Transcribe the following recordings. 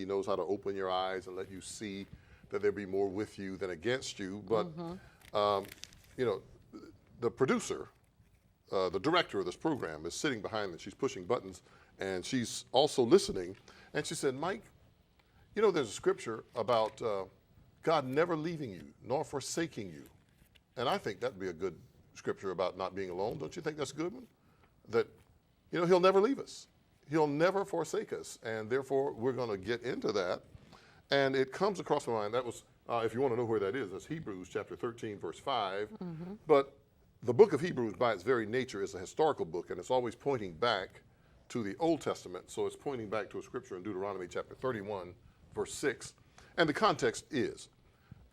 He knows how to open your eyes and let you see that there be more with you than against you. But, you know, the producer, the director of this program is sitting behind and she's pushing buttons and she's also listening. And she said, Mike, you know, there's a scripture about God never leaving you nor forsaking you. And I think that'd be a good scripture about not being alone. Don't you think that's a good one? That, you know, he'll never leave us. He'll never forsake us. And therefore, we're going to get into that. And it comes across my mind. That was, if you want to know where that is, that's Hebrews chapter 13, verse 5. But the book of Hebrews, by its very nature, is a historical book, and it's always pointing back to the Old Testament. So it's pointing back to a scripture in Deuteronomy chapter 31, verse 6. And the context is,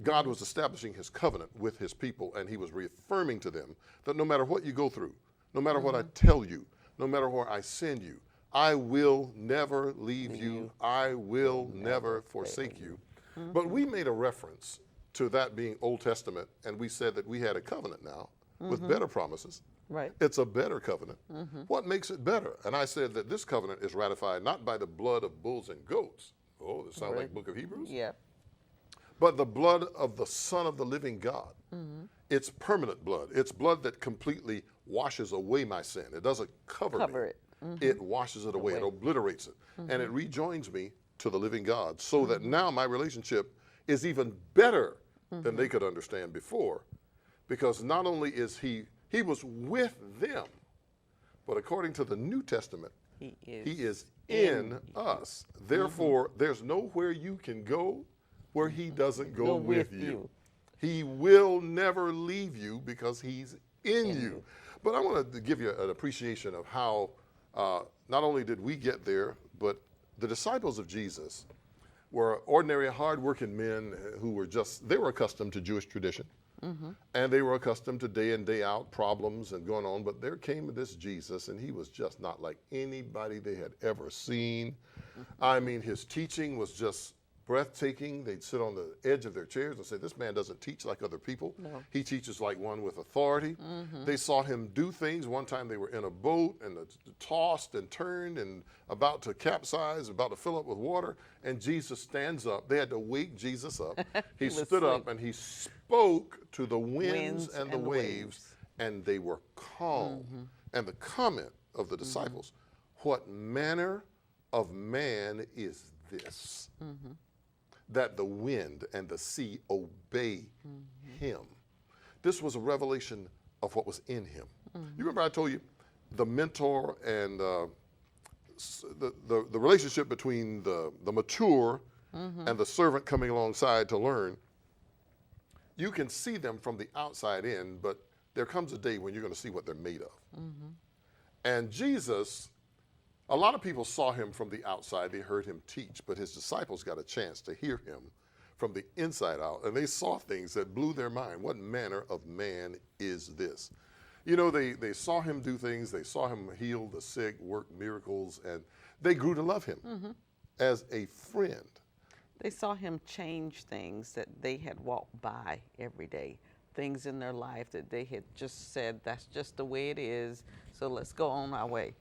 God was establishing his covenant with his people, and he was reaffirming to them that no matter what you go through, no matter what I tell you, no matter where I send you, I will never leave you. I will never forsake you. But we made a reference to that being Old Testament, and we said that we had a covenant now with better promises. Right. It's a better covenant. What makes it better? And I said that this covenant is ratified not by the blood of bulls and goats. Oh, that sounds like book of Hebrews? Yeah. But the blood of the Son of the living God. It's permanent blood. It's blood that completely washes away my sin. It doesn't cover me. It. It washes it away. It obliterates it. And it rejoins me to the living God so that now my relationship is even better than they could understand before. Because not only is he was with them, but according to the New Testament, he is in us. Therefore, there's nowhere you can go where he doesn't go with you. He will never leave you because he's in you. But I want to give you an appreciation of how not only did we get there, but the disciples of Jesus were ordinary, hard-working men who were they were accustomed to Jewish tradition. And they were accustomed to day in, day out problems and going on. But there came this Jesus, and he was just not like anybody they had ever seen. I mean, his teaching was just breathtaking. They'd sit on the edge of their chairs and say, this man doesn't teach like other people. No. He teaches like one with authority. They saw him do things. One time they were in a boat and tossed and turned and about to capsize, about to fill up with water. And Jesus stands up. They had to wake Jesus up. He stood up and he spoke to the winds and the waves, and they were calm. And the comment of the disciples, what manner of man is this? That the wind and the sea obey him. This was a revelation of what was in him. You remember I told you the mentor and the relationship between the mature and the servant coming alongside to learn. You can see them from the outside in, but there comes a day when you're going to see what they're made of. And Jesus, a lot of people saw him from the outside. They heard him teach, but his disciples got a chance to hear him from the inside out, and they saw things that blew their mind. What manner of man is this? You know, they saw him do things. They saw him heal the sick, work miracles, and they grew to love him as a friend. They saw him change things that they had walked by every day, things in their life that they had just said, that's just the way it is, so let's go on our way.